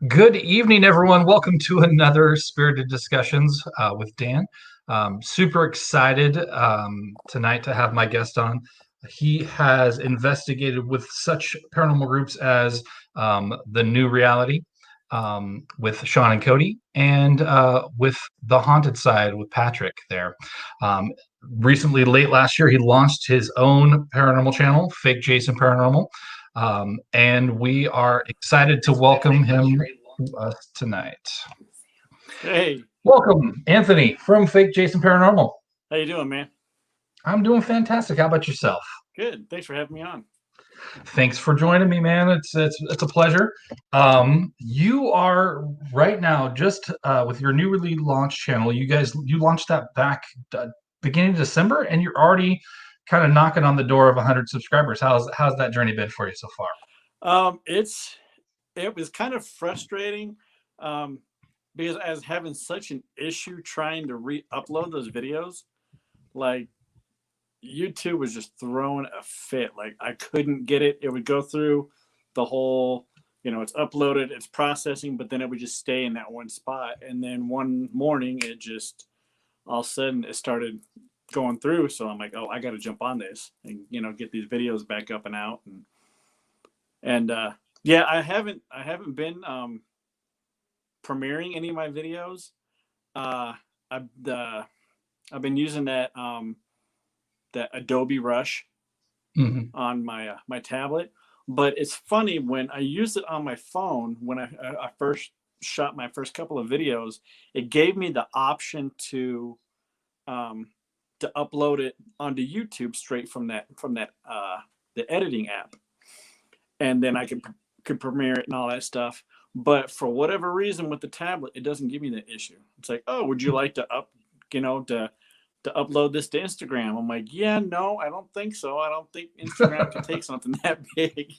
Good evening, everyone. Welcome to another Spirited Discussions with Dan. Super excited tonight to have my guest on. He has investigated with such paranormal groups as The New Reality with Sean and Cody, and with The Haunted Side with Patrick there. Um, Recently, late last year, he launched his own paranormal channel, Fake Jason Paranormal. And we are excited to welcome him to us tonight. Hey, Welcome, Anthony from Fake Jason Paranormal. how you doing, man? I'm doing fantastic. How about yourself? Good. Thanks for having me on. Thanks for joining me, man. It's a pleasure. You are right now just with your newly launched channel. You launched that back beginning of December, and you're already kind of knocking on the door of 100 subscribers. How's that journey been for you so far? It was kind of frustrating, um, because I was having such an issue trying to re-upload those videos. Like YouTube was just throwing a fit. Like I couldn't get it. It would go through the whole, it's uploaded, it's processing, but then it would just stay in that one spot. And then one morning, it just all of a sudden it started going through. So I'm like, oh, I got to jump on this and get these videos back up and out. And yeah, I haven't been premiering any of my videos. I've I've been using that Adobe Rush Mm-hmm. on my tablet, but it's funny when I used it on my phone when I first shot my first couple of videos, it gave me the option um, to upload it onto YouTube straight from that the editing app, and then I could premiere it and all that stuff. But for whatever reason with the tablet, it doesn't give me that issue. It's like, oh, would you like to to upload this to Instagram? I'm like, yeah, no, I don't think so. I don't think Instagram can take something that big.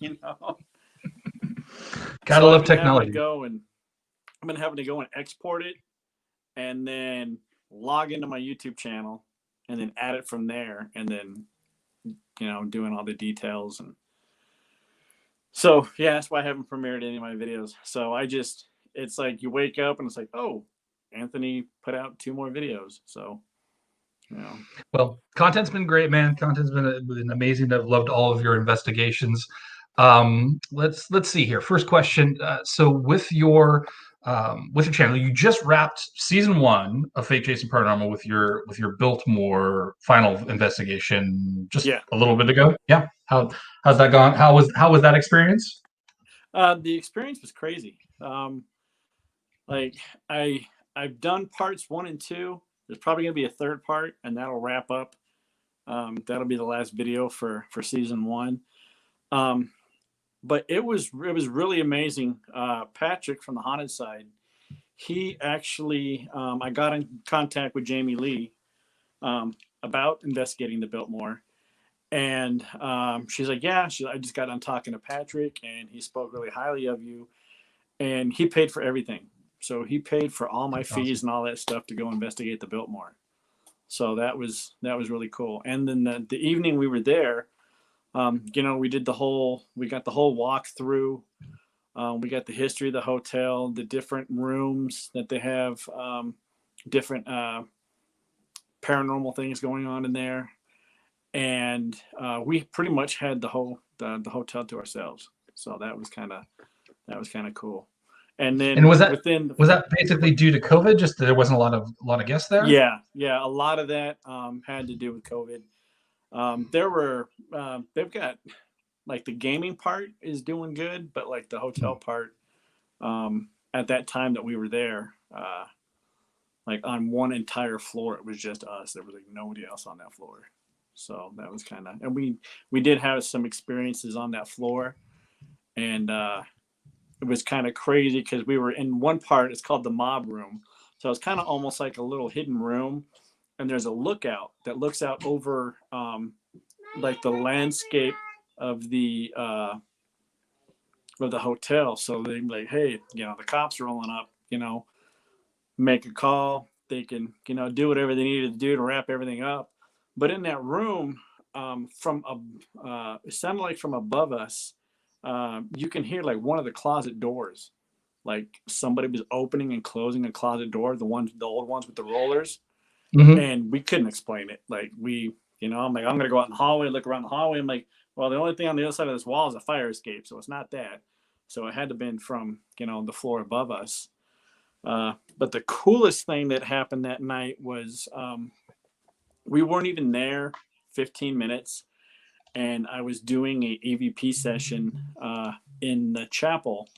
Gotta So love technology. I've been having to go and export it, and then log into my YouTube channel, and then add it from there, and then doing all the details. And so, yeah, that's why I haven't premiered any of my videos. So it's like you wake up and it's like, oh, Anthony put out 2 more videos. So, you know, Well, content's been great, man. Content's been amazing. I've loved all of your investigations. Let's see here. First question. So with your channel, you just wrapped season one of Fake Jason Paranormal with your Biltmore final investigation just yeah. a little bit ago. Yeah. How's that gone? How was that experience? The experience was crazy. Like I've done parts 1 and 2. There's probably gonna be a third part, and that'll wrap up. That'll be the last video for season 1. Um, but it was really amazing. Patrick from the Haunted Side, he actually, I got in contact with Jamie Lee about investigating the Biltmore, and she's like, yeah, I just got on talking to Patrick, and he spoke really highly of you, and he paid for everything. So he paid for all my fees Awesome. and all that stuff to go investigate the Biltmore. So that was really cool. And then the evening we were there, we got the whole walkthrough. We got the history of the hotel, the different rooms that they have, different paranormal things going on in there, and we pretty much had the hotel to ourselves. So that was kind of cool. And And then within was that basically due to COVID? Just there wasn't a lot of guests there? yeah, a lot of that had to do with COVID. They've got, like, the gaming part is doing good, but like the hotel part, at that time that we were there, like on one entire floor, it was just us. There was like nobody else on that floor. So that was and we did have some experiences on that floor, and it was kind of crazy because we were in one part. It's called the mob room, so it's kind of almost like a little hidden room, and there's a lookout that looks out over, like, the landscape of the hotel. So they like, hey, the cops are rolling up, make a call. They can, do whatever they needed to do to wrap everything up. But in that room, it sounded like from above us, you can hear like one of the closet doors, like somebody was opening and closing a closet door, the old ones with the rollers, and we couldn't explain it. Like I'm like, I'm gonna go out in the hallway, look around the hallway. I'm like, well, the only thing on the other side of this wall is a fire escape, so it's not that. So it had to have been from the floor above us. But the coolest thing that happened that night was we weren't even there 15 minutes, and I was doing a EVP session in the chapel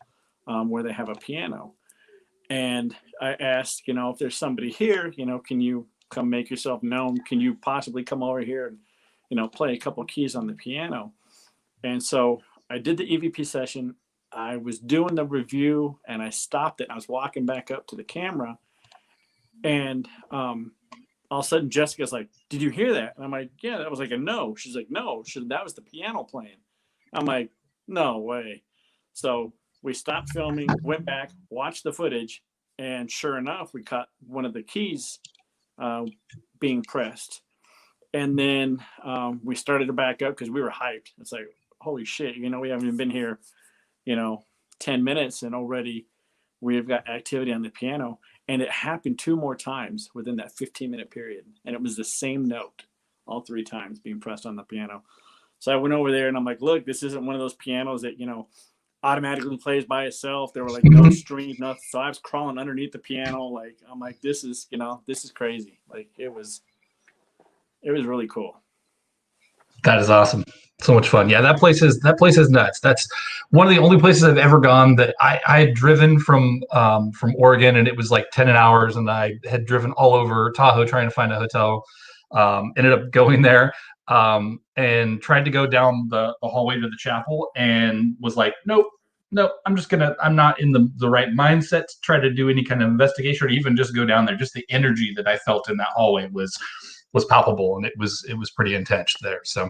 where they have a piano. And I asked, if there's somebody here, can you come make yourself known? Can you possibly come over here and, play a couple keys on the piano? And so I did the EVP session. I was doing the review and I stopped it. I was walking back up to the camera, and all of a sudden Jessica's like, "Did you hear that?" And I'm like, "Yeah." That was like a no. She's like, "No, that was the piano playing." I'm like, "No way." So we stopped filming, went back, watched the footage, and sure enough, we caught one of the keys being pressed. And then we started to back up because we were hyped. It's like, holy shit, we haven't even been here, 10 minutes, and already we've got activity on the piano. And it happened 2 more times within that 15-minute period. And it was the same note all 3 times being pressed on the piano. So I went over there and I'm like, look, this isn't one of those pianos that, automatically plays by itself. There were like no strings, nothing. So I was crawling underneath the piano. Like, I'm like, this is crazy. Like it was really cool. That is awesome. So much fun. Yeah, that place is nuts. That's one of the only places I've ever gone that I had driven from Oregon, and it was like 10 hours, and I had driven all over Tahoe trying to find a hotel. Ended up going there and tried to go down the hallway to the chapel, and was like, nope, I'm not in the right mindset to try to do any kind of investigation or even just go down there. Just the energy that I felt in that hallway was palpable, and it was pretty intense there. So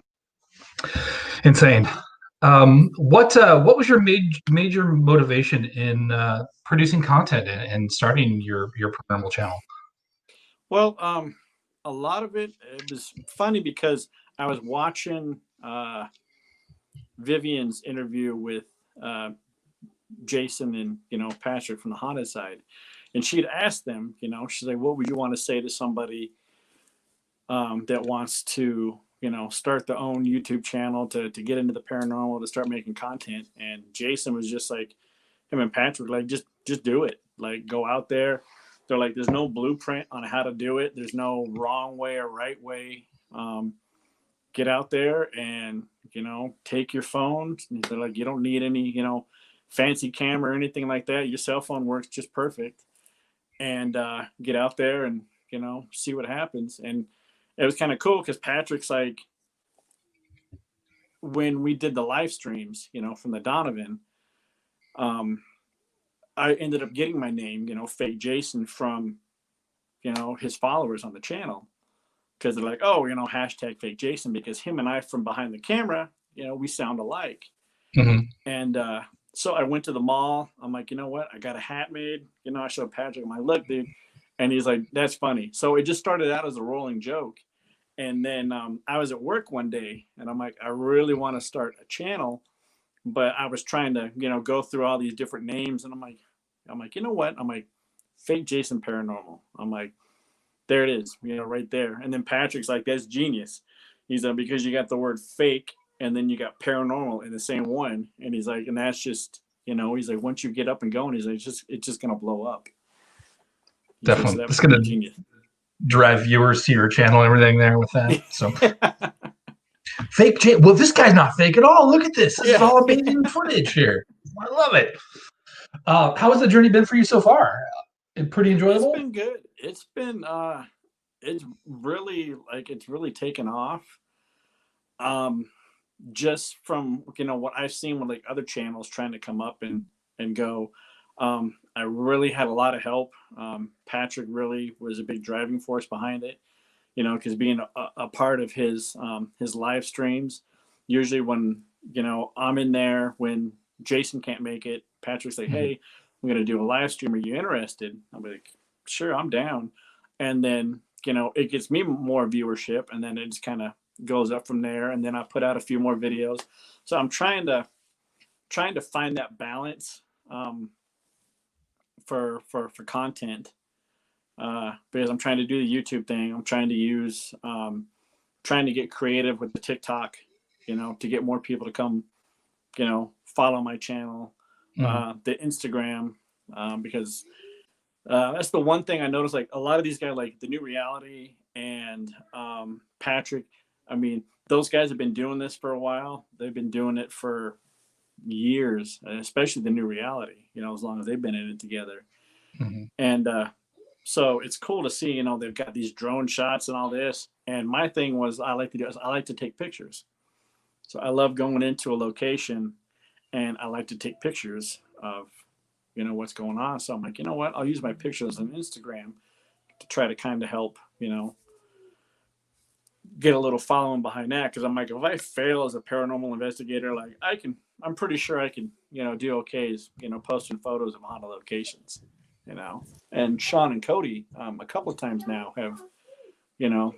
insane. What was your major motivation in producing content and starting your paranormal channel? Well, a lot of it was funny because I was watching Vivian's interview with Jason and Patrick from the haunted side, and she'd asked them, she's like, what would you want to say to somebody that wants to start their own YouTube channel to get into the paranormal, to start making content? And Jason was just like, him and Patrick, like, just do it. Like, go out there. They're like, there's no blueprint on how to do it. There's no wrong way or right way. Get out there and, take your phone. They're like, you don't need any, fancy camera or anything like that. Your cell phone works just perfect. And get out there and, see what happens. And it was kind of cool because Patrick's like, when we did the live streams, from the Donovan, I ended up getting my name, Fake Jason, from, his followers on the channel, because they're like, oh, hashtag Fake Jason, because him and I from behind the camera, we sound alike. Mm-hmm. And so I went to the mall. I'm like, you know what? I got a hat made. I showed Patrick, I'm like, look, dude. And he's like, that's funny. So it just started out as a rolling joke. And then I was at work one day and I'm like, I really want to start a channel, but I was trying to, go through all these different names. And I'm like, you know what? I'm like, Fake Jason Paranormal. I'm like, there it is, right there. And then Patrick's like, that's genius. He's like, because you got the word fake and then you got paranormal in the same one. And he's like, and that's just, he's like, once you get up and going, he's like, it's just going to blow up. Definitely. It's going to drive viewers to your channel and everything there with that. So Fake Jason. Well, this guy's not fake at all. Look at this. This is all amazing footage here. I love it. How has the journey been for you so far? Pretty enjoyable? It's been good. It's been it's really taken off. Just from what I've seen with like other channels trying to come up and go. I really had a lot of help. Patrick really was a big driving force behind it, because being a part of his live streams, usually when, I'm in there, when Jason can't make it, Patrick's like, hey, I'm going to do a live stream. Are you interested? I'm like, sure, I'm down. And then, it gets me more viewership, and then it just kind of goes up from there. And then I put out a few more videos. So I'm trying to find that balance. for content, because I'm trying to do the YouTube thing. I'm trying to use trying to get creative with the TikTok, to get more people to come, follow my channel, the Instagram, because that's the one thing I noticed. Like a lot of these guys, like the New Reality and Patrick, I mean, those guys have been doing this for a while. They've been doing it for years, especially the New Reality, as long as they've been in it together. And so it's cool to see, they've got these drone shots and all this. And my thing was, I like to take pictures. So I love going into a location and I like to take pictures of, what's going on. So I'm like, you know what? I'll use my pictures on Instagram to try to kind of help, get a little following behind that. Cause I'm like, if I fail as a paranormal investigator, like I'm pretty sure I can, do okay as, posting photos of haunted locations, and Sean and Cody, a couple of times now have,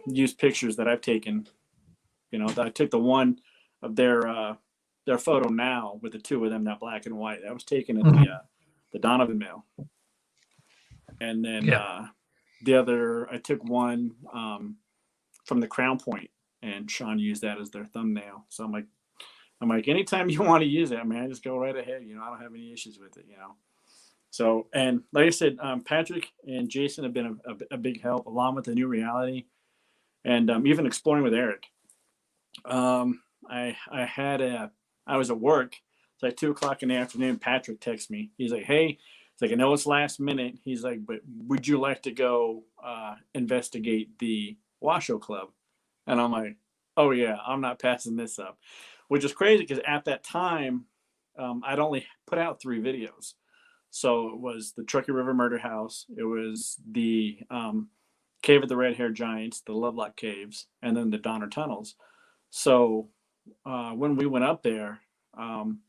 used pictures that I've taken, that I took the one of their photo now with the two of them, that black and white, that was taken at the Donovan Mill. And then the other, I took one from the Crown Point, and Sean used that as their thumbnail. So I'm like, anytime you want to use it, man, just go right ahead. I don't have any issues with it, So, and like I said, Patrick and Jason have been a big help, along with the New Reality, and even exploring with Eric. I was at work. It's like 2:00 in the afternoon. Patrick texts me. He's like, "Hey," it's like, "I know it's last minute." He's like, "But would you like to go investigate the Washoe Club?" And I'm like, "Oh yeah, I'm not passing this up," which is crazy because at that time, I'd only put out 3 videos. So it was the Truckee River Murder House, it was the Cave of the Red Haired Giants, the Lovelock Caves, and then the Donner Tunnels. So when we went up there, I'm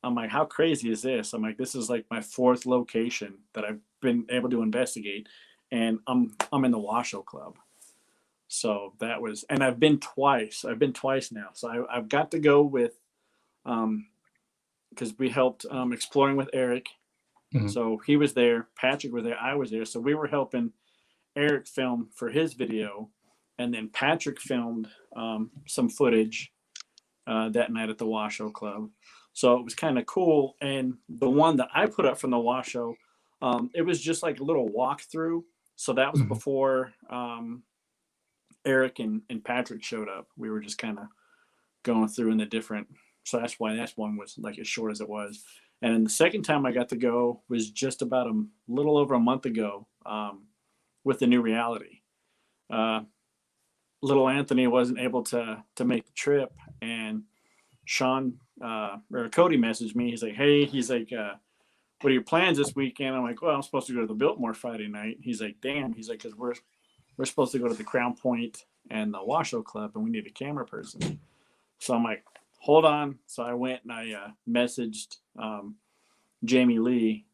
like, how crazy is this? I'm like, this is like my 4th location that I've been able to investigate, and I'm in the Washoe Club. So that was, and I've been twice now. So I've got to go with, because we helped exploring with Eric. So he was there, Patrick was there, I was there. So we were helping Eric film for his video, and then Patrick filmed some footage that night at the Washoe Club. So it was kind of cool. And the one that I put up from the Washoe, it was just like a little walkthrough. So that was before Eric and Patrick showed up. We were just kind of going through in the different. So that's why that one was like as short as it was. And then the second time I got to go was just about a little over a month ago with the New Reality. Little Anthony wasn't able to make the trip, and Sean or Cody messaged me. He's like, "Hey," he's like, "what are your plans this weekend?" I'm like, "Well, I'm supposed to go to the Biltmore Friday night." He's like, "Damn," he's like, "because we're supposed to go to the Crown Point and the Washoe Club, and we need a camera person." So I'm like, hold on. So I went and I messaged Jamie Lee,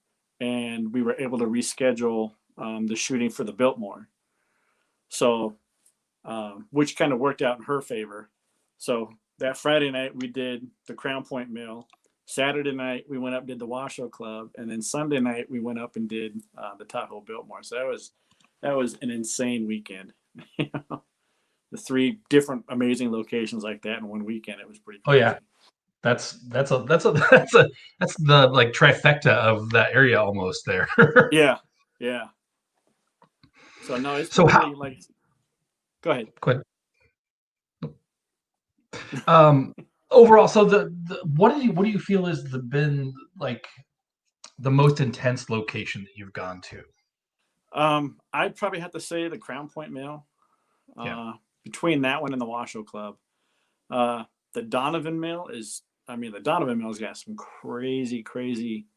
and we were able to reschedule the shooting for the Biltmore. So, which kind of worked out in her favor. So that Friday night we did the Crown Point Mill. Saturday night we went up and did the Washoe Club, and then Sunday night we went up and did the Tahoe Biltmore. So that was an insane weekend. The 3 different amazing locations like that in one weekend. It was pretty crazy. Oh yeah. That's the like trifecta of that area almost there. Yeah. So no, it's so really like. Go ahead. Overall, so the what do you feel has been like the most intense location that you've gone to? I'd probably have to say the Crown Point Mill. Between that one and the Washoe Club, the Donovan Mill the Donovan Mill's got some crazy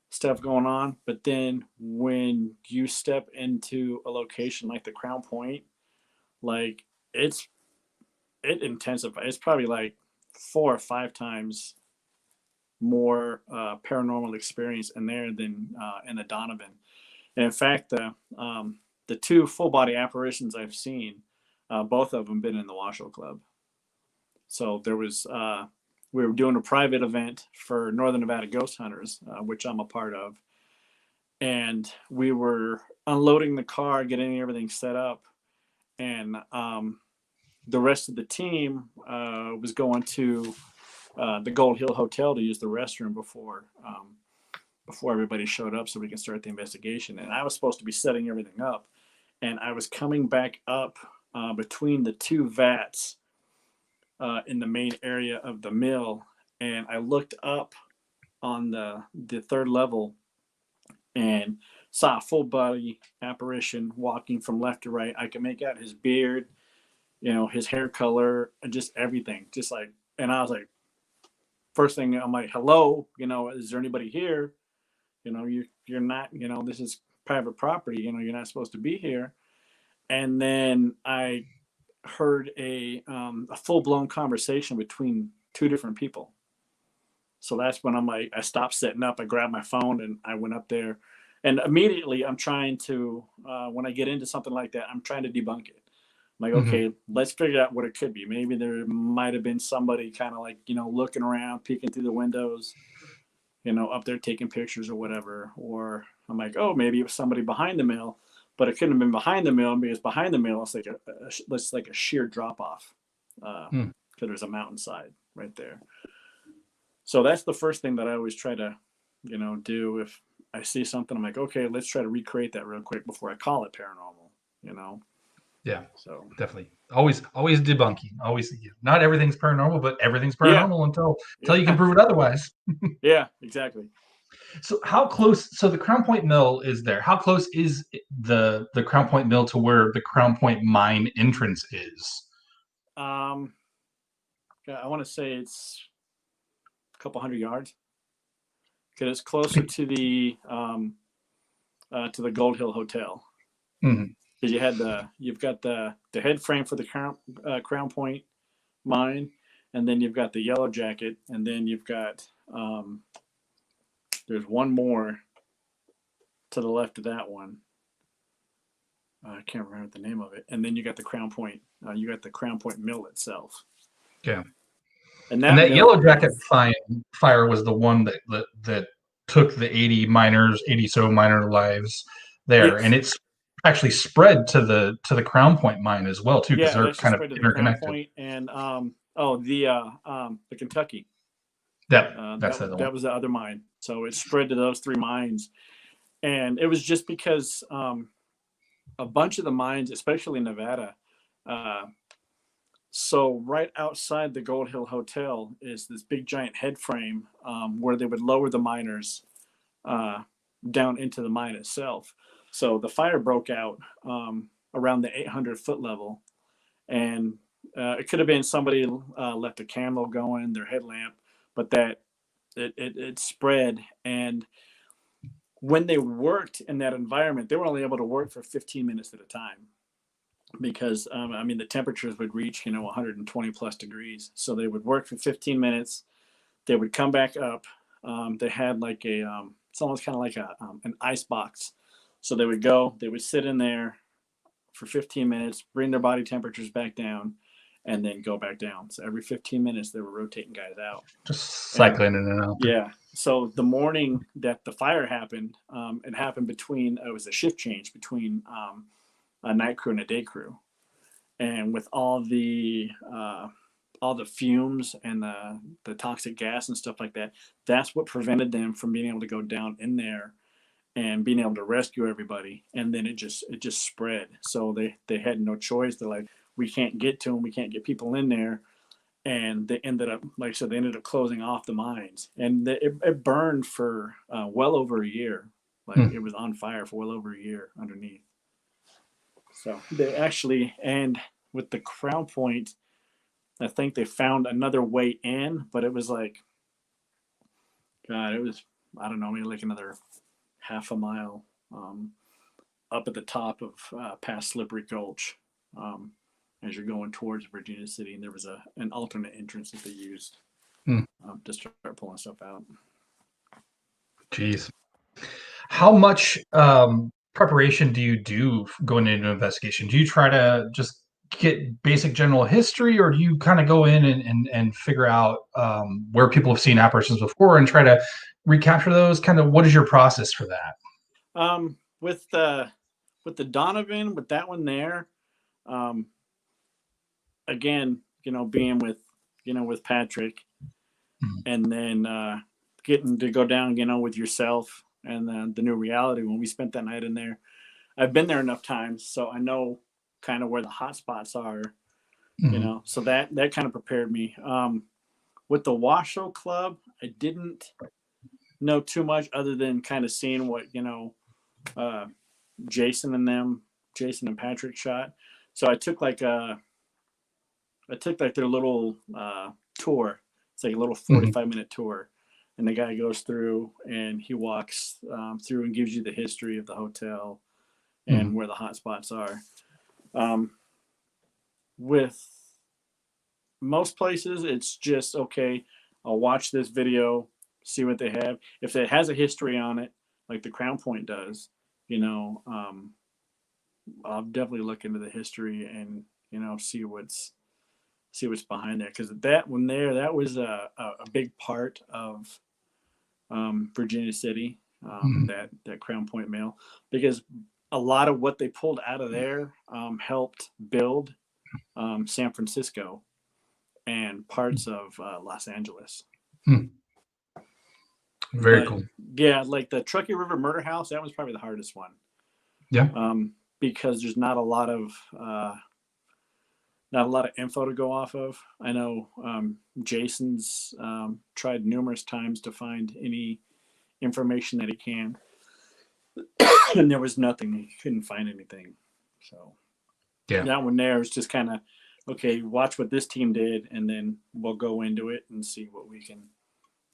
stuff going on. But then when you step into a location like the Crown Point, like it intensifies. It's probably like 4 or 5 times more paranormal experience in there than in the Donovan. And in fact, the 2 full body apparitions I've seen, both of them been in the Washoe Club. So there was we were doing a private event for Northern Nevada Ghost Hunters, which I'm a part of, and we were unloading the car, getting everything set up, and the rest of the team was going to the Gold Hill Hotel to use the restroom before everybody showed up, so we can start the investigation. And I was supposed to be setting everything up, and I was coming back up between the two vats in the main area of the mill, and I looked up on the third level and saw a full body apparition walking from left to right. I could make out his beard, his hair color, and just everything. Just like, and I was like, first thing, I'm like, hello, is there anybody here? You're not, this is private property, you're not supposed to be here. And then I heard a full-blown conversation between two different people. So that's when I'm like, I stopped setting up, I grabbed my phone, and I went up there. And immediately I'm trying to, when I get into something like that, I'm trying to debunk it. I'm like, okay, let's figure out what it could be. Maybe there might have been somebody kind of like, looking around, peeking through the windows, up there taking pictures or whatever. Or I'm like, oh, maybe it was somebody behind the mill, but it couldn't have been behind the mill, because behind the mill, it's like a sheer drop off. Because there's a mountainside right there. So that's the first thing that I always try to, do. If I see something, I'm like, okay, let's try to recreate that real quick before I call it paranormal, Yeah, So definitely. Always debunking. Always, not everything's paranormal, but everything's paranormal until you can prove it otherwise. Yeah, exactly. So how close? So the Crown Point Mill is there. How close is the Crown Point Mill to where the Crown Point mine entrance is? I want to say it's a couple hundred yards, because it's closer to the Gold Hill Hotel. Because you've got the head frame for the Crown Point mine, and then you've got the Yellow Jacket, and then you've got there's one more to the left of that one. I can't remember the name of it. And then you got the Crown Point. You got the Crown Point Mill itself. Yeah. And that Yellow Jacket fire was the one that took the 80 miner lives there, yes. And it's actually spread to the Crown Point mine as well too, because they're kind of interconnected. The Crown Point and the Kentucky. That was the other mine. So it spread to those three mines, and it was just because a bunch of the mines, especially in Nevada. So right outside the Gold Hill Hotel is this big giant head frame where they would lower the miners down into the mine itself. So the fire broke out around the 800-foot level, and it could have been somebody left a candle going, their headlamp, but that it spread. And when they worked in that environment, they were only able to work for 15 minutes at a time, because the temperatures would reach 120 plus degrees. So they would work for 15 minutes. They would come back up. They had like it's almost kind of like an ice box. So they would sit in there for 15 minutes, bring their body temperatures back down, and then go back down. So every 15 minutes, they were rotating guys out. Just cycling in and out. Yeah. So the morning that the fire happened, it happened it was a shift change between a night crew and a day crew. And with all the fumes and the toxic gas and stuff like that, that's what prevented them from being able to go down in there and being able to rescue everybody. And then it just spread. So they had no choice. They're like, we can't get to them. We can't get people in there. And they ended up, like I said, they ended up closing off the mines. And it burned for well over a year. It was on fire for well over a year underneath. So they actually, and with the Crown Point, I think they found another way in, but it was like, God, it was, I don't know, maybe like another half a mile up at the top of past Slippery Gulch as you're going towards Virginia City. And there was an alternate entrance that they used to start pulling stuff out. Jeez. How much preparation do you do going into an investigation? Do you try to just get basic general history, or do you kind of go in and figure out where people have seen apparitions before and try to recapture those? Kind of, what is your process for that? With the Donovan, with that one there, um, again, being with Patrick, Mhm. and then getting to go down, with yourself, and then the new reality when we spent that night in there. I've been there enough times, so I know kind of where the hot spots are, Mhm. so that kind of prepared me. With the Washoe Club, I didn't know too much other than kind of seeing what uh, Jason and Patrick shot. So I took like their little tour. It's like a little Mhm. 45-minute tour, and the guy goes through and he walks through and gives you the history of the hotel and Mhm. where the hot spots are. Um, with most places, it's just okay. I'll watch this video, see what they have. If it has a history on it, like the Crown Point does, I'll definitely look into the history and see what's behind there, because that one there, that was a big part of Virginia City, Mhm. that Crown Point Mail, because a lot of what they pulled out of there helped build San Francisco and parts of Los Angeles. Mhm. Very But cool. yeah, like the Truckee River Murder House, that was probably the hardest one, Yeah. because there's not a lot of info to go off of. I know Jason's tried numerous times to find any information that he can, and there was nothing. He couldn't find anything. So Yeah. that one there is just kind of okay. Watch what this team did, and then we'll go into it and see what we can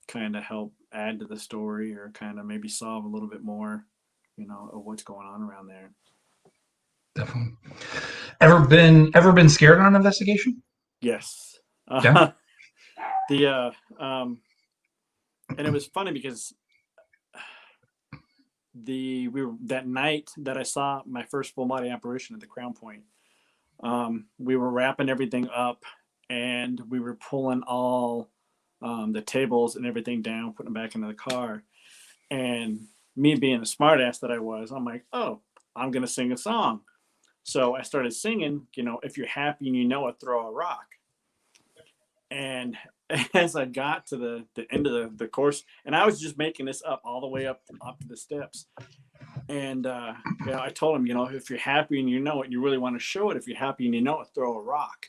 kind of help add to the story, or kind of maybe solve a little bit more, of what's going on around there. Definitely. Ever been scared on an investigation? Yes. Yeah. The and it was funny because we were that night that I saw my first full body apparition at the Crown Point. We were wrapping everything up, and we were pulling all the tables and everything down, putting them back into the car. And me being the smartass that I was, I'm like, oh, I'm gonna sing a song. So I started singing, if you're happy and you know it, throw a rock. And as I got to the end of the course, and I was just making this up all the way up to the steps. And I told him, if you're happy and you know it, and you really want to show it, if you're happy and you know it, throw a rock.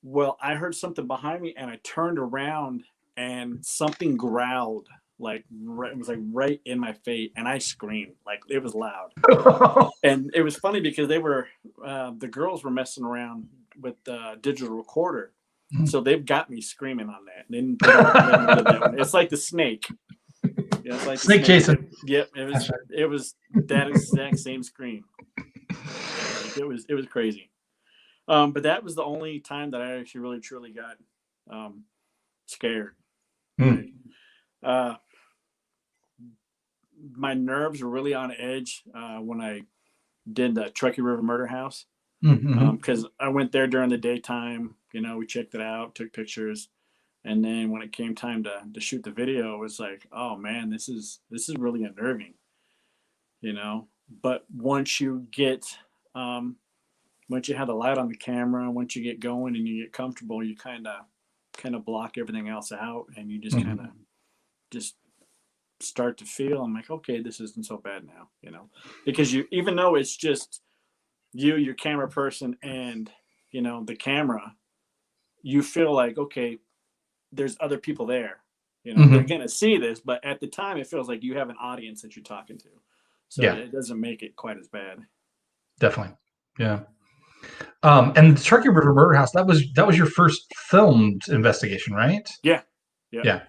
Well, I heard something behind me, and I turned around, and something growled, like it was like right in my face, and I screamed, like it was loud. And it was funny because the girls were messing around with the digital recorder, so they've got me screaming on that. They don't want to let me live that one. It's like the snake. Yeah, it's like the Snake snake. Jason. Yep, it was that exact same scream. Like it was crazy. But that was the only time that I actually really truly got scared. Mm. Like my nerves were really on edge when I did the Truckee River Murder House, Mm-hmm. because I went there during the daytime. We checked it out, took pictures, and then when it came time to shoot the video, it was like, oh man, this is really unnerving. But um, once you have the light on the camera, once you get going and you get comfortable, you kind of block everything else out, and you just kind Mm-hmm. of just start to feel, I'm like, okay, this isn't so bad now, because even though it's just you, your camera person, and the camera, you feel like, okay, there's other people there. They're Mm-hmm. gonna see this, but at the time, it feels like you have an audience that you're talking to, so Yeah, it doesn't make it quite as bad. definitely. Yeah. And the Turkey River Murder House, that was your first filmed investigation, right? Yeah, yeah, Yeah.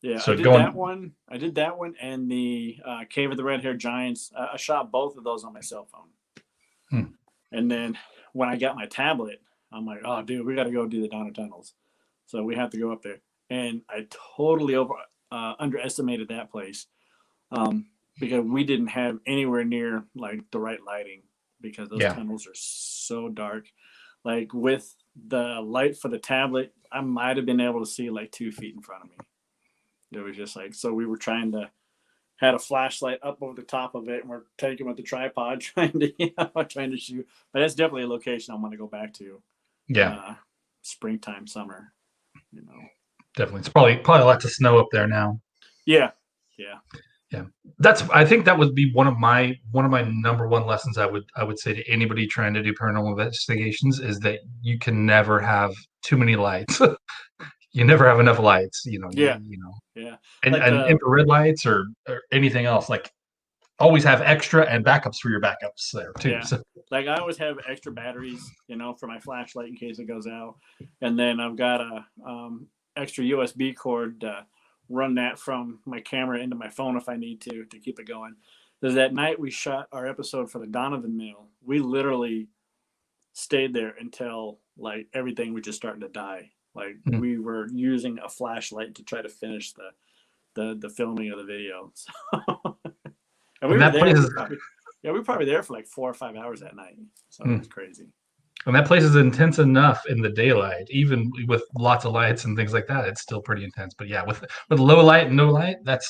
yeah. I So did that going. one. I did that one, and the Cave of the Red Haired Giants. I shot both of those on my cell phone, Hmm. and then when I got my tablet, I'm like, oh, dude, we got to go do the Donna Tunnels. So we have to go up there, and I totally underestimated that place, because we didn't have anywhere near like the right lighting, because those Yeah. tunnels are so dark. Like with the light for the tablet, I might have been able to see like 2 feet in front of me. It was just like, so we were trying to had a flashlight up over the top of it, and we're taking with the tripod, trying to shoot. But that's definitely a location I want to go back to. Yeah, springtime, summer. definitely. It's probably lots of snow up there now. Yeah. Yeah, I think that would be one of my number one lessons I would say to anybody trying to do paranormal investigations is that you can never have too many lights. You never have enough lights, Yeah. and, Like infrared lights or anything else. Like always have extra and backups for your backups there too. Yeah. So. Like I always have extra batteries, for my flashlight in case it goes out, and then I've got a extra USB cord to run that from my camera into my phone if I need to keep it going. There's that night we shot our episode for the Donovan Mill. We literally stayed there until like everything was just starting to die. Like we were using a flashlight to try to finish the filming of the video. So, and we were there. We were probably there for like 4 or 5 hours that night. So it was crazy. And that place is intense enough in the daylight, even with lots of lights and things like that. It's still pretty intense. But yeah, with low light and no light, that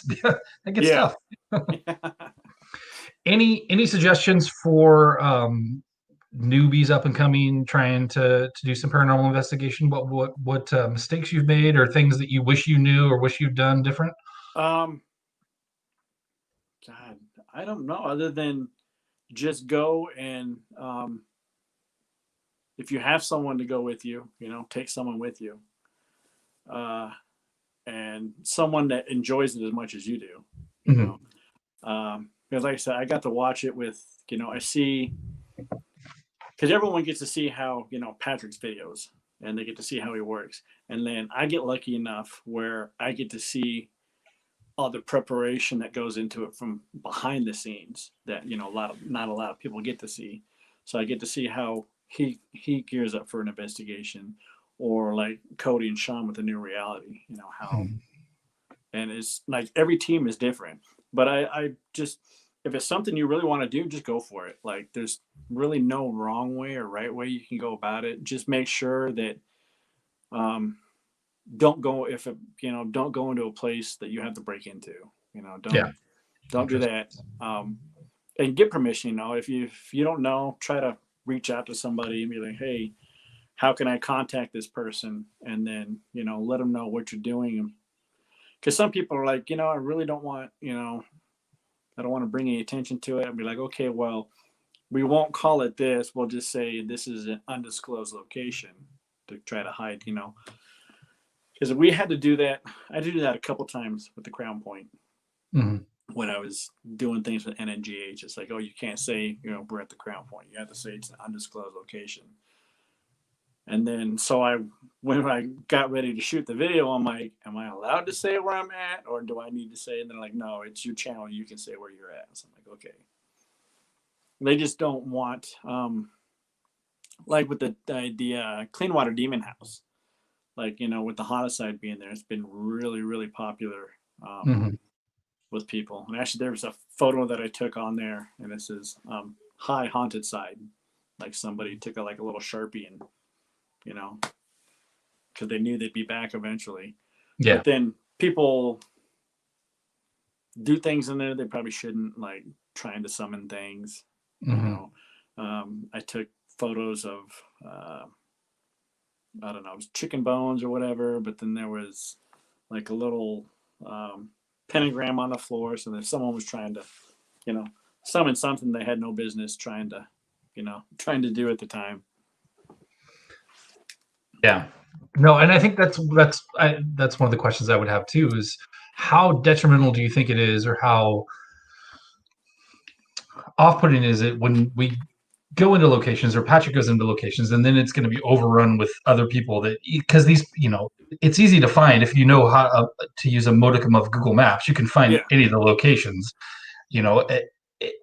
gets tough. Any suggestions for newbies up and coming trying to do some paranormal investigation? What mistakes you've made or things that you wish you knew or wish you'd done different? God, I don't know, other than just go and if you have someone to go with you, take someone with you, and someone that enjoys it as much as you do. Because like I said, I got to watch it with, I see, because everyone gets to see how, Patrick's videos, and they get to see how he works. And then I get lucky enough where I get to see all the preparation that goes into it from behind the scenes that, not a lot of people get to see. So I get to see how he gears up for an investigation, or like Cody and Sean with the new reality, how, and it's like every team is different, but I just, if it's something you really want to do, just go for it. Like there's really no wrong way or right way you can go about it. Just make sure that, don't go into a place that you have to break into, don't do that. And get permission, if you don't know, try to reach out to somebody and be like, hey, how can I contact this person? And then, let them know what you're doing. Because some people are like, I really don't want, I don't want to bring any attention to it. I'd be like, okay, well, we won't call it this. We'll just say this is an undisclosed location to try to hide, because we had to do that. I did that a couple times with the Crown Point. When I was doing things with NNGH. It's like, oh, you can't say, we're at the Crown Point. You have to say it's an undisclosed location. And then, when I got ready to shoot the video, I'm like, am I allowed to say where I'm at, or do I need to say? And they're like, no, it's your channel. You can say where you're at. So I'm like, okay. They just don't want, like with the Clean Water Demon House, like, with the homicide being there, it's been really, really popular. With people. And actually there was a photo that I took on there, and it says high haunted side, like somebody took a little Sharpie and because they knew they'd be back eventually. But then people do things in there they probably shouldn't, like trying to summon things. I took photos of I don't know, it was chicken bones or whatever, but then there was like a little pentagram on the floor, so that someone was trying to summon something they had no business trying to do at the time. No, and I think that's one of the questions I would have too, is how detrimental do you think it is, or how off-putting is it when we go into locations, or Patrick goes into locations, and then it's going to be overrun with other people that, because these, it's easy to find if you know how to use a modicum of Google Maps. You can find any of the locations.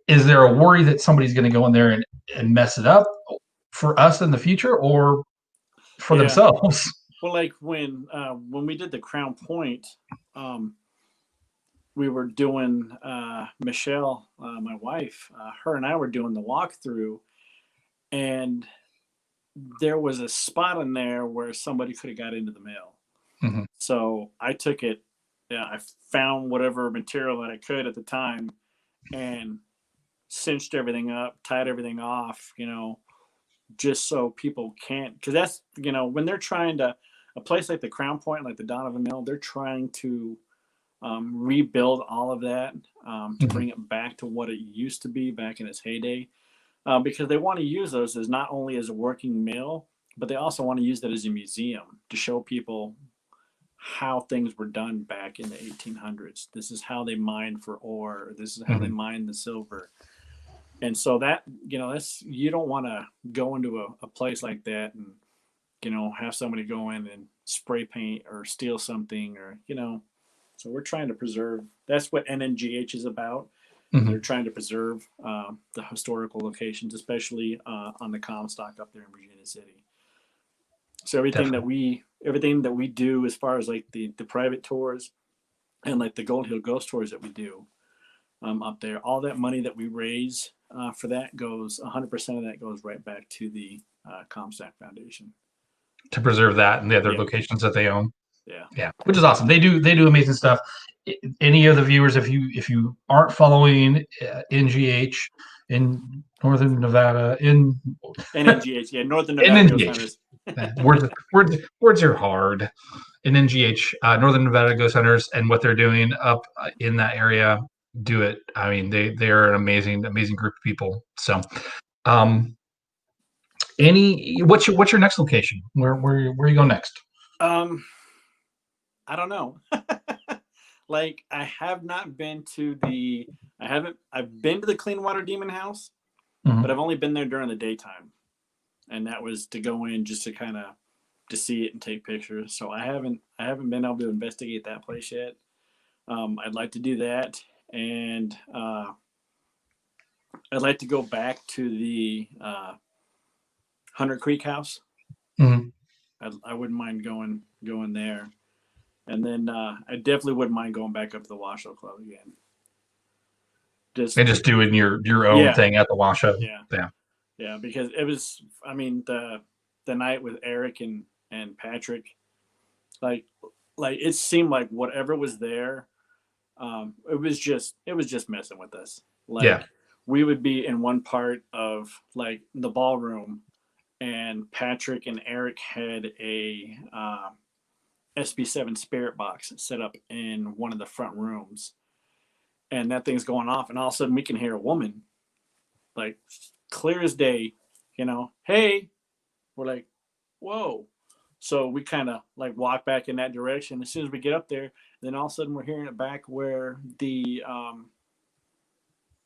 Is there a worry that somebody's going to go in there and mess it up for us in the future, or for themselves? Well, like when we did the Crown Point, we were doing Michelle, my wife, her and I were doing the walkthrough, and there was a spot in there where somebody could have got into the mail. So I took it I found whatever material that I could at the time and cinched everything up, tied everything off, just so people can't, because that's, when they're trying to, a place like the Crown Point, like the Donovan Mill, they're trying to rebuild all of that to bring it back to what it used to be back in its heyday, because they want to use those as not only as a working mill, but they also want to use that as a museum to show people how things were done back in the 1800s. This is how they mined for ore. This is how they mined the silver. And so that, that's, you don't want to go into a place like that and, have somebody go in and spray paint or steal something or, so we're trying to preserve. That's what NNGH is about. They're trying to preserve the historical locations, especially on the Comstock up there in Virginia City. So everything that we do as far as like the private tours and like the Gold Hill Ghost tours that we do up there, all that money that we raise for that goes, 100% of that goes right back to the Comstock Foundation. To preserve that and the other locations that they own. Yeah, which is awesome. They do amazing stuff. Any of the viewers, if you aren't following NGH in Northern Nevada, in NNGH, Northern Nevada Ghost Hunters. words are hard. In NGH, Northern Nevada Ghost Hunters, and what they're doing up in that area, do it. I mean, they are an amazing group of people. So, what's your next location? Where you go next? I don't know. Like, I have not been to I've been to the Clean Water Demon House, but I've only been there during the daytime. And that was to go in just to kind of to see it and take pictures. So I haven't been able to investigate that place yet. I'd like to do that. And I'd like to go back to the Hunter Creek House. I wouldn't mind going there. And then I definitely wouldn't mind going back up to the Washoe Club again. Just doing your own thing at the Washoe. Yeah, because it was, I mean, the night with Eric and Patrick, like it seemed like whatever was there, it was just messing with us. Like, we would be in one part of like the ballroom, and Patrick and Eric had a SB7 spirit box set up in one of the front rooms, and that thing's going off, and all of a sudden we can hear a woman, like clear as day, hey, we're like, whoa. So we kind of like walk back in that direction. As soon as we get up there, then all of a sudden we're hearing it back where the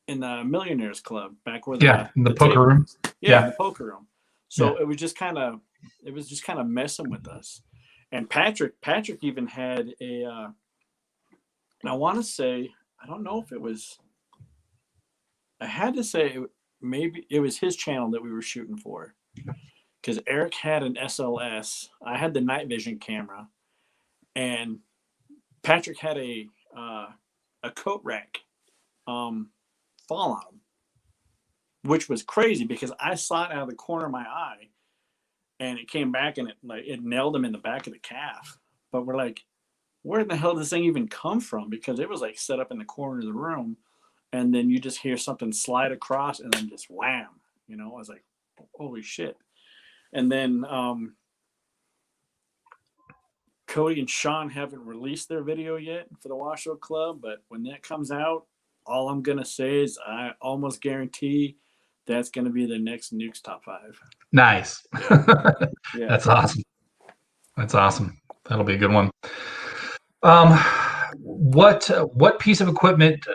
in the Millionaires Club, back where the poker room. In the poker room. So it was just kind of messing with us. And Patrick even had a I want to say, I don't know if it was, I had to say maybe it was his channel that we were shooting for, because Eric had an SLS. I had the night vision camera, and Patrick had a coat rack fall on him, which was crazy because I saw it out of the corner of my eye, and it came back and it nailed him in the back of the calf. But we're like, where the hell did this thing even come from? Because it was like set up in the corner of the room, and then you just hear something slide across and then just wham. I was like, holy shit. And then Cody and Sean haven't released their video yet for the Washoe Club, but when that comes out, all I'm going to say is I almost guarantee that's going to be the next Nuke's Top 5. Nice. Yeah. That's awesome. That'll be a good one. What piece of equipment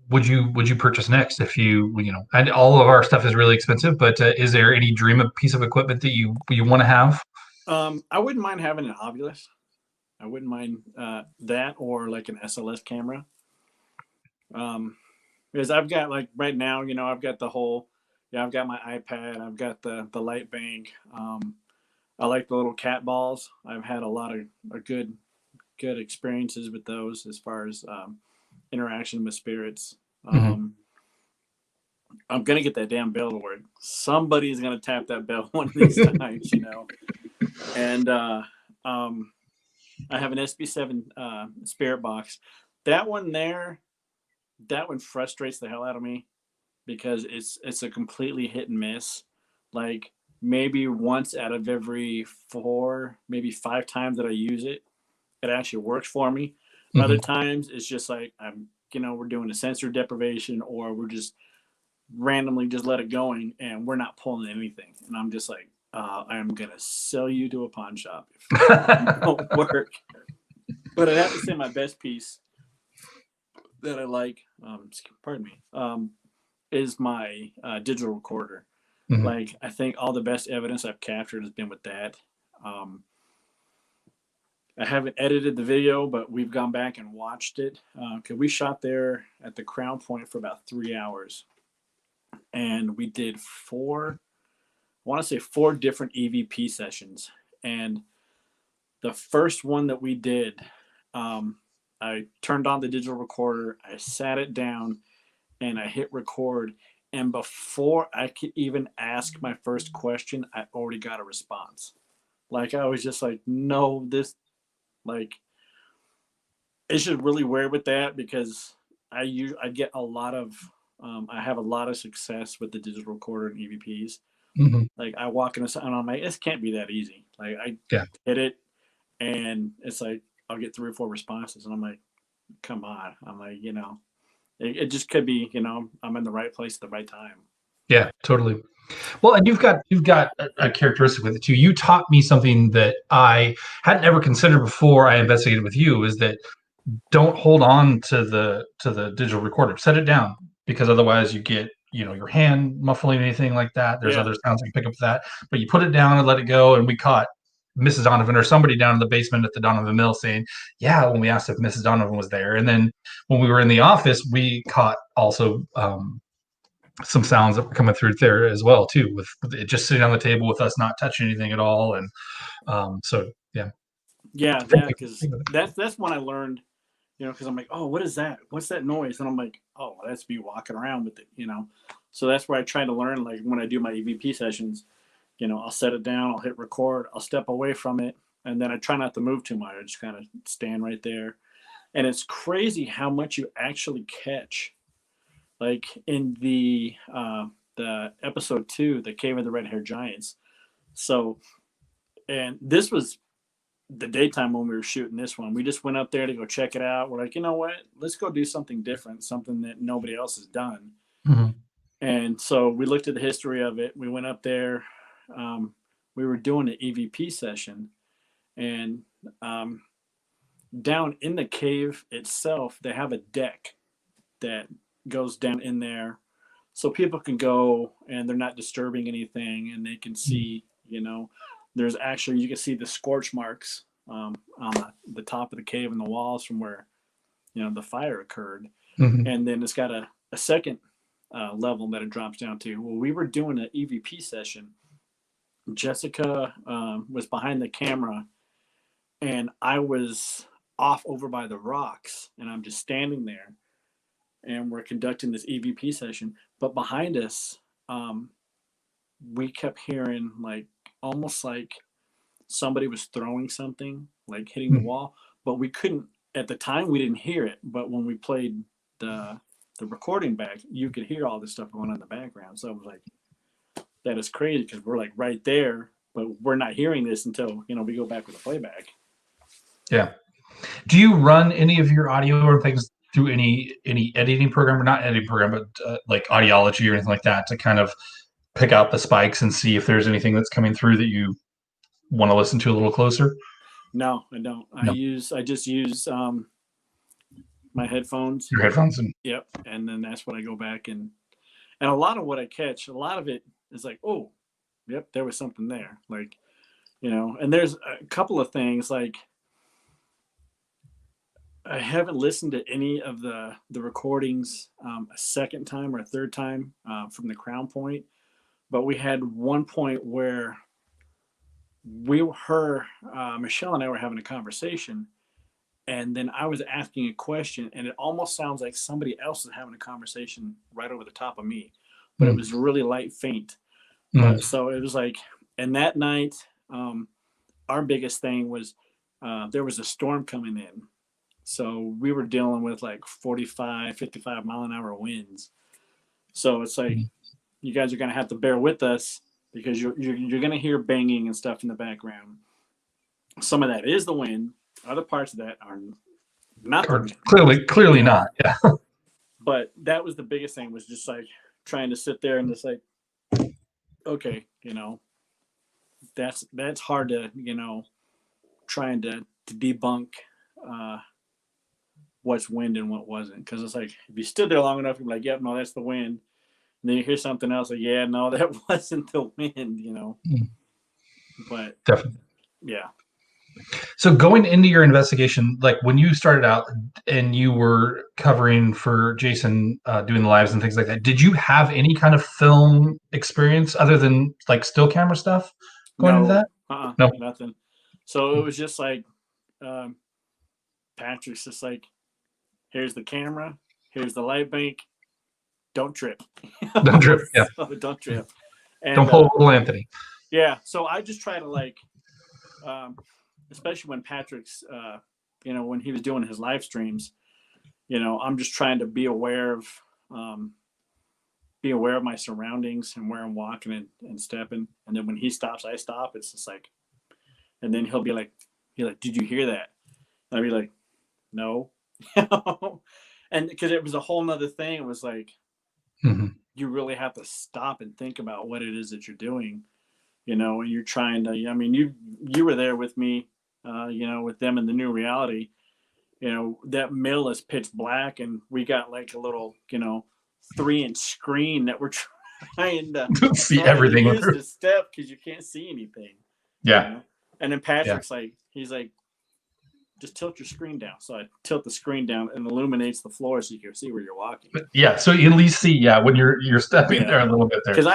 would you purchase next if you and all of our stuff is really expensive, but is there any dream piece of equipment that you want to have? I wouldn't mind having an Ovilus. I wouldn't mind that, or like an SLS camera. Because I've got, like, right now, I've got the whole, I've got my iPad, I've got the light bank. I like the little cat balls. I've had a lot of good experiences with those as far as interaction with spirits. I'm gonna get that damn bell to work. Somebody's gonna tap that bell one of these times, And I have an SB7 spirit box. That one frustrates the hell out of me because it's a completely hit and miss. Like maybe once out of every 4, maybe 5 times that I use it, it actually works for me. Mm-hmm. Other times it's just like we're doing a sensor deprivation, or we're just randomly just let it going and we're not pulling anything. And I'm just like, I am gonna sell you to a pawn shop if it won't work. But I'd have to say my best piece that I like, pardon me, is my digital recorder. Mm-hmm. Like, I think all the best evidence I've captured has been with that. I haven't edited the video, but we've gone back and watched it because we shot there at the Crown Point for about 3 hours, and we did 4 different EVP sessions. And the first one that we did, I turned on the digital recorder, I sat it down, and I hit record. And before I could even ask my first question, I already got a response. Like, I was just like, no, this, like, it's just really weird with that because I get a lot of, I have a lot of success with the digital recorder and EVPs. Mm-hmm. Like, I walk in and I'm like, this can't be that easy. Like, I hit it, and it's like, I'll get 3 or 4 responses, and I'm like, come on. I'm like, it just could be, I'm in the right place at the right time. Yeah, totally. Well, and you've got a characteristic with it too. You taught me something that I hadn't ever considered before I investigated with you, is that don't hold on to the digital recorder. Set it down, because otherwise you get, your hand muffling, anything like that. There's other sounds you can pick up with that, but you put it down and let it go. And we caught Mrs. Donovan or somebody down in the basement at the Donovan Mill saying, yeah, when we asked if Mrs. Donovan was there. And then when we were in the office, we caught also some sounds that were coming through there as well too, with it just sitting on the table with us not touching anything at all. And so because that's when I learned, because I'm like, oh, what is that? What's that noise? And I'm like, oh, that's me walking around with it, So that's where I try to learn. Like when I do my EVP sessions, I'll set it down, I'll hit record, I'll step away from it, and then I try not to move too much. I just kind of stand right there. And it's crazy how much you actually catch. Like in the episode 2, the Cave of the Red Haired Giants. So, and this was the daytime when we were shooting this one. We just went up there to go check it out. We're like, you know what? Let's go do something different, something that nobody else has done. Mm-hmm. And so we looked at the history of it. We went up there. We were doing an EVP session, and down in the cave itself, they have a deck that goes down in there so people can go and they're not disturbing anything, and they can see, there's actually, you can see the scorch marks on the top of the cave and the walls from where, the fire occurred. Mm-hmm. And then it's got a second level that it drops down to. Well, we were doing an EVP session. Jessica was behind the camera, and I was off over by the rocks, and I'm just standing there, and we're conducting this EVP session. But behind us, we kept hearing almost like somebody was throwing something, like hitting the wall. But we couldn't, at the time, we didn't hear it. But when we played the recording back, you could hear all this stuff going on in the background. So I was like, that is crazy, because we're like right there, but we're not hearing this until, we go back with the playback. Yeah. Do you run any of your audio or things through any editing program, or not editing program, but like audiology or anything like that, to kind of pick out the spikes and see if there's anything that's coming through that you want to listen to a little closer? No, I don't. No. I just use my headphones. Your headphones. Yep. And then that's when I go back and a lot of what I catch, a lot of it is like, oh, yep, there was something there. Like, and there's a couple of things, like, I haven't listened to any of the recordings a second time or a third time from the Crown Point, but we had one point where Michelle and I were having a conversation, and then I was asking a question, and it almost sounds like somebody else is having a conversation right over the top of me, but it was really light, faint. So it was like, and that night, our biggest thing was there was a storm coming in. So we were dealing with like 45, 55 mile an hour winds. So it's like, you guys are going to have to bear with us because you're going to hear banging and stuff in the background. Some of that is the wind. Other parts of that are not the wind. Clearly not. Yeah. But that was the biggest thing, was just like trying to sit there and just like, okay, that's hard to, trying to debunk what's wind and what wasn't. Because it's like, if you stood there long enough, you're like, yep, no, that's the wind. And then you hear something else, like, yeah, no, that wasn't the wind, But definitely. Yeah. So going into your investigation, like when you started out and you were covering for Jason, doing the lives and things like that, did you have any kind of film experience other than like still camera stuff going into that? No. Nothing. So it was just like, Patrick's just like, here's the camera, here's the light bank, don't trip. Don't trip. Yeah. So don't trip. And, don't pull little Anthony. Yeah. So I just try to like, especially when Patrick's, when he was doing his live streams, I'm just trying to be aware of my surroundings and where I'm walking and stepping. And then when he stops, I stop. It's just like, and then he'll be like, did you hear that? And I'll be like, no. And because it was a whole nother thing. It was like, you really have to stop and think about what it is that you're doing, and you're trying to, you were there with me, with them in the new reality. That mill is pitch black, and we got like a little, 3-inch screen that we're trying to see everything. Use the step because you can't see anything. Yeah. And then Patrick's like, he's like, just tilt your screen down. So I tilt the screen down and illuminates the floor so you can see where you're walking. Yeah. So you at least see, when you're stepping there a little bit there. Because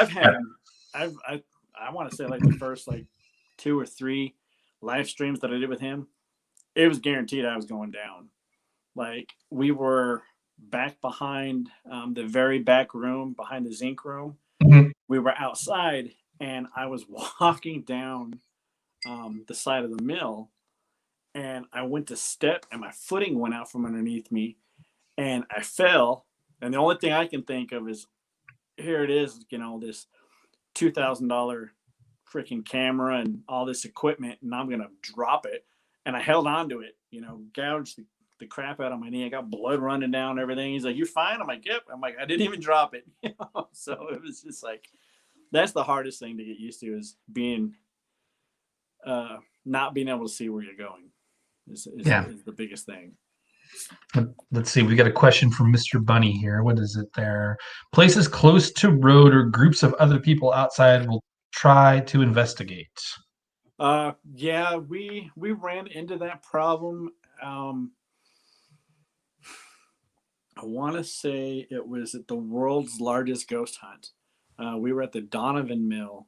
I want to say like the first like 2 or 3 live streams that I did with him, it was guaranteed I was going down. Like we were back behind the very back room, behind the zinc room. We were outside, and I was walking down the side of the mill, and I went to step, and my footing went out from underneath me, and I fell. And the only thing I can think of is, here it is, this $2,000 freaking camera and all this equipment, and I'm gonna drop it. And I held on to it, gouged the crap out of my knee. I got blood running down and everything. He's like, "You fine?" I'm like, "Yep." I'm like, I didn't even drop it. So it was just like, that's the hardest thing to get used to, is being not being able to see where you're going is the biggest thing. Let's see. We got a question from Mr. Bunny here. What is it there? Places close to road or groups of other people outside will try to investigate. Yeah, we ran into that problem. I want to say it was at the world's largest ghost hunt. We were at the Donovan Mill,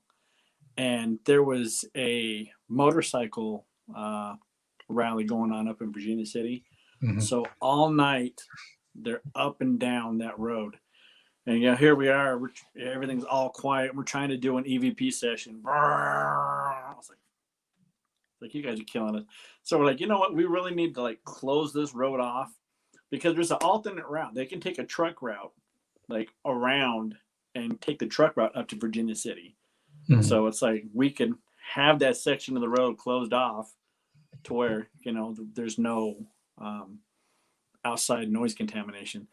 and there was a motorcycle rally going on up in Virginia City. So all night they're up and down that road, and here we are. Everything's all quiet. We're trying to do an EVP session. I was like, you guys are killing us. So we're like, you know what? We really need to like close this road off, because there's an alternate route. They can take a truck route like around and take the truck route up to Virginia City. So it's like, we can have that section of the road closed off to where, there's no outside noise contamination.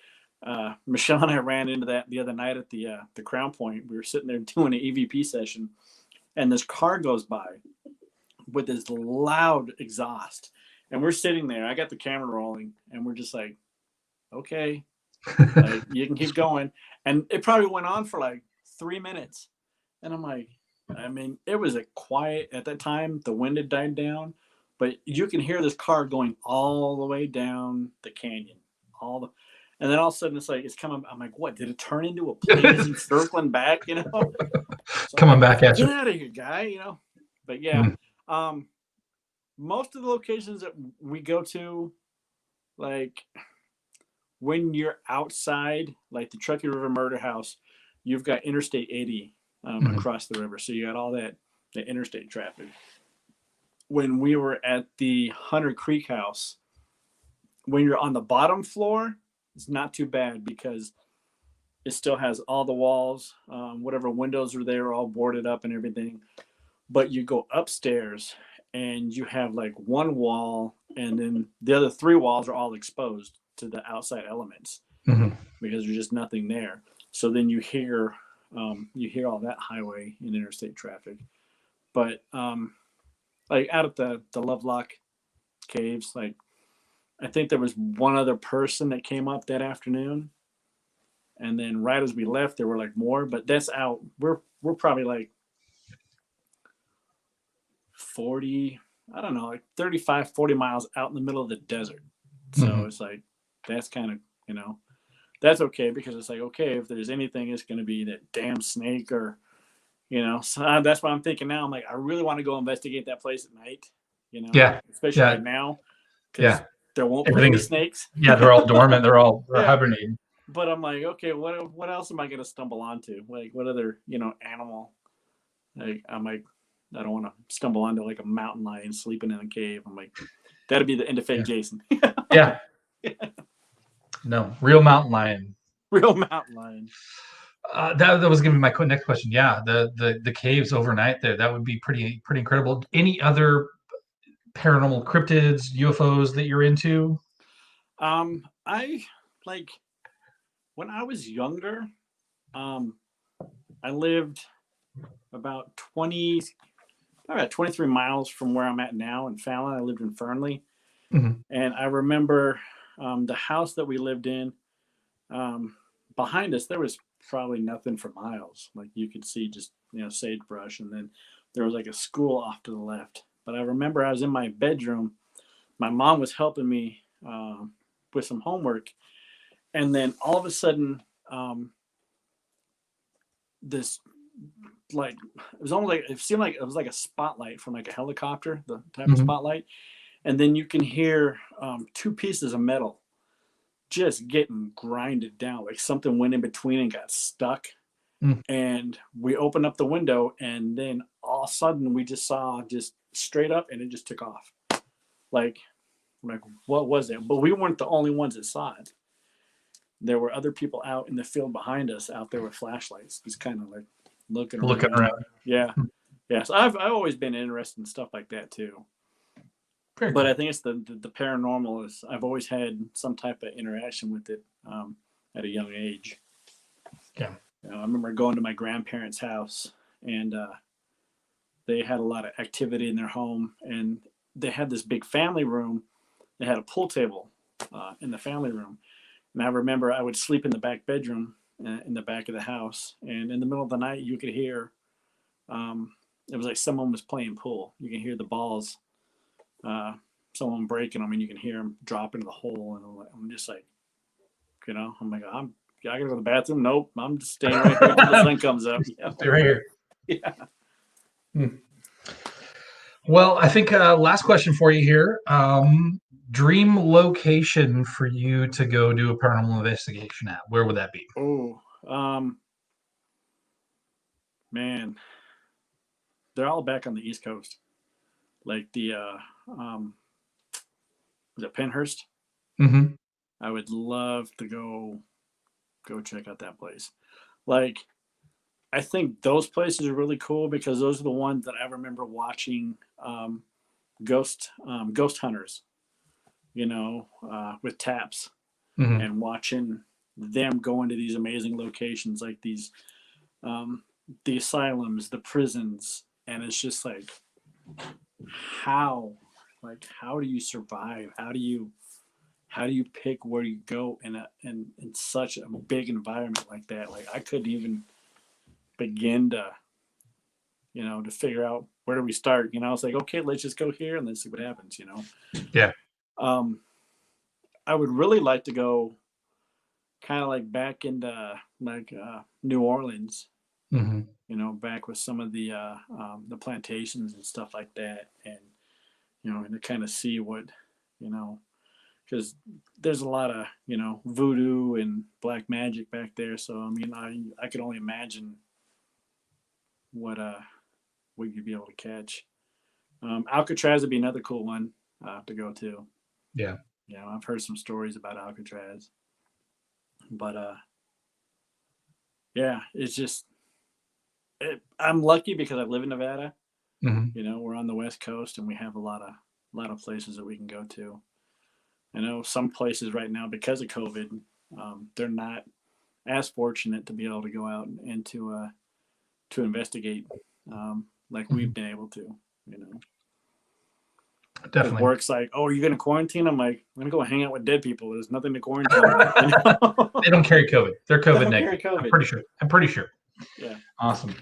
Michelle and I ran into that the other night at the Crown Point. We were sitting there doing an EVP session, and this car goes by with this loud exhaust, and we're sitting there. I got the camera rolling, and we're just like, okay, like, you can keep going. And it probably went on for like 3 minutes, and I'm like, it was a quiet at that time. The wind had died down, but you can hear this car going all the way down the canyon, and then all of a sudden it's like, it's coming. I'm like, what? Did it turn into a plane circling back? So coming back at you. Get out of here, guy. But yeah, most of the locations that we go to, like when you're outside, like the Truckee River Murder House, you've got Interstate 80 across the river, so you got all that the interstate traffic. when we were at the Hunter Creek house, when you're on the bottom floor, it's not too bad because it still has all the walls, whatever windows are there, all boarded up and everything. But you go upstairs and you have like one wall, and then the other three walls are all exposed to the outside elements because there's just nothing there. So then you hear all that highway and interstate traffic. But like out at the Lovelock caves, like I think there was one other person that came up that afternoon, and then right as we left, there were like more. But that's out. We're probably like 40, I don't know, like 35, 40 miles out in the middle of the desert. So it's like that's kind of, that's okay because it's like, okay, if there's anything, it's going to be that damn snake or, so that's what I'm thinking now. I'm like, I really want to go investigate that place at night, especially right now because there won't be any snakes. Yeah, they're all dormant. They're hibernating. But I'm like, okay, what else am I going to stumble onto? Like, what other, animal? Like, I'm like, I don't want to stumble onto like a mountain lion sleeping in a cave. I'm like, that'd be the end of Fake Jason. Yeah. No, real mountain lion. Real mountain lion. That was going to be my next question. Yeah, the caves overnight there, that would be pretty incredible. Any other paranormal cryptids, UFOs that you're into? I like when I was younger, I lived about 23 miles from where I'm at now in Fallon. I lived in Fernley. And I remember the house that we lived in, behind us, there was probably nothing for miles. Like you could see just, sagebrush. And then there was like a school off to the left. But I remember I was in my bedroom. My mom was helping me with some homework. And then all of a sudden, this, like, it was almost like, it seemed like it was like a spotlight from like a helicopter, the type of spotlight. And then you can hear two pieces of metal just getting grinded down. Like something went in between and got stuck. And we opened up the window, and then all of a sudden we just saw just straight up, and it just took off. Like what was it? But we weren't the only ones that saw it. There were other people out in the field behind us out there with flashlights, just kind of like looking around. Yeah. So I've always been interested in stuff like that too. But cool. I think it's the paranormal is I've always had some type of interaction with it at a young age. Yeah. I remember going to my grandparents' house, and they had a lot of activity in their home, and they had this big family room. They had a pool table in the family room. And I remember I would sleep in the back bedroom in the back of the house, and in the middle of the night you could hear it was like someone was playing pool. You can hear the balls, someone breaking them, and you can hear them drop into the hole. And I'm just like, I'm like, I gotta go to the bathroom. Nope, I'm just staying right here until the sun comes up. Stay right here. Yeah. Well, I think last question for you here. Dream location for you to go do a paranormal investigation at? Where would that be? Oh, man, they're all back on the East Coast, like the was it Penhurst? I would love to go check out that place. Like, I think those places are really cool because those are the ones that I remember watching ghost hunters, with taps and watching them go into these amazing locations like these the asylums, the prisons, and it's just like how do you survive? How do you pick where you go in such a big environment like that? Like I couldn't even begin to to figure out where do we start. It's like, okay, let's just go here and let's see what happens. Yeah. I would really like to go kind of like back into like New Orleans, back with some of the plantations and stuff like that, and and to kind of see what because there's a lot of voodoo and black magic back there. So I mean, I could only imagine what you'd be able to catch. Alcatraz would be another cool one to go to. Yeah. I've heard some stories about Alcatraz, but yeah, it's just I'm lucky because I live in Nevada. Mm-hmm. We're on the West Coast and we have a lot of places that we can go to. I know some places right now because of COVID, they're not as fortunate to be able to go out and to investigate like Mm-hmm. we've been able to. Because Definitely. work's like, oh, are you going to quarantine? I'm like, I'm going to go hang out with dead people. There's nothing to quarantine about. They don't carry COVID. They're COVID negative. COVID. I'm pretty sure. Yeah. Awesome.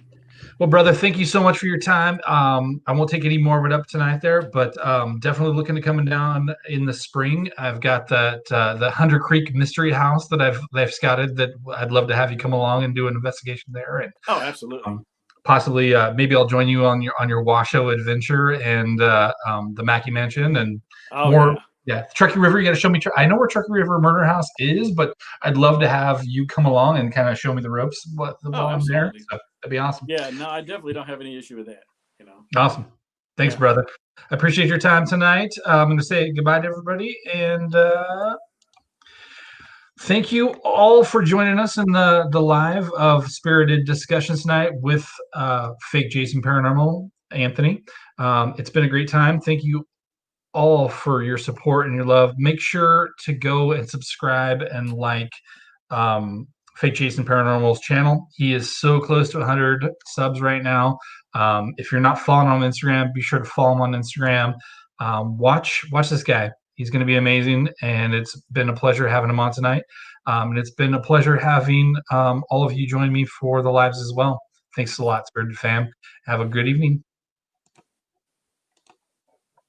Well, brother, thank you so much for your time. I won't take any more of it up tonight there, but definitely looking to coming down in the spring. I've got that the Hunter Creek Mystery House that they've scouted that I'd love to have you come along and do an investigation there. And oh, absolutely. Possibly, maybe I'll join you on your Washoe adventure and the Mackey Mansion and more. Yeah. Yeah, Truckee River. You got to show me. I know where Truckee River Murder House is, but I'd love to have you come along and kind of show me the ropes while I'm there. So that'd be awesome. Yeah, no, I definitely don't have any issue with that. Awesome. Thanks, brother. I appreciate your time tonight. I'm going to say goodbye to everybody, and thank you all for joining us in the live of Spirited Discussions tonight with Fake Jason Paranormal, Anthony. It's been a great time. Thank you all for your support and your love. Make sure to go and subscribe and like Fake Jason Paranormal's channel. He is so close to 100 subs right now. If you're not following him on Instagram, be sure to follow him on Instagram. Watch this guy. He's going to be amazing, and it's been a pleasure having him on tonight. And it's been a pleasure having all of you join me for the lives as well. Thanks a lot, Spirited fam. Have a good evening.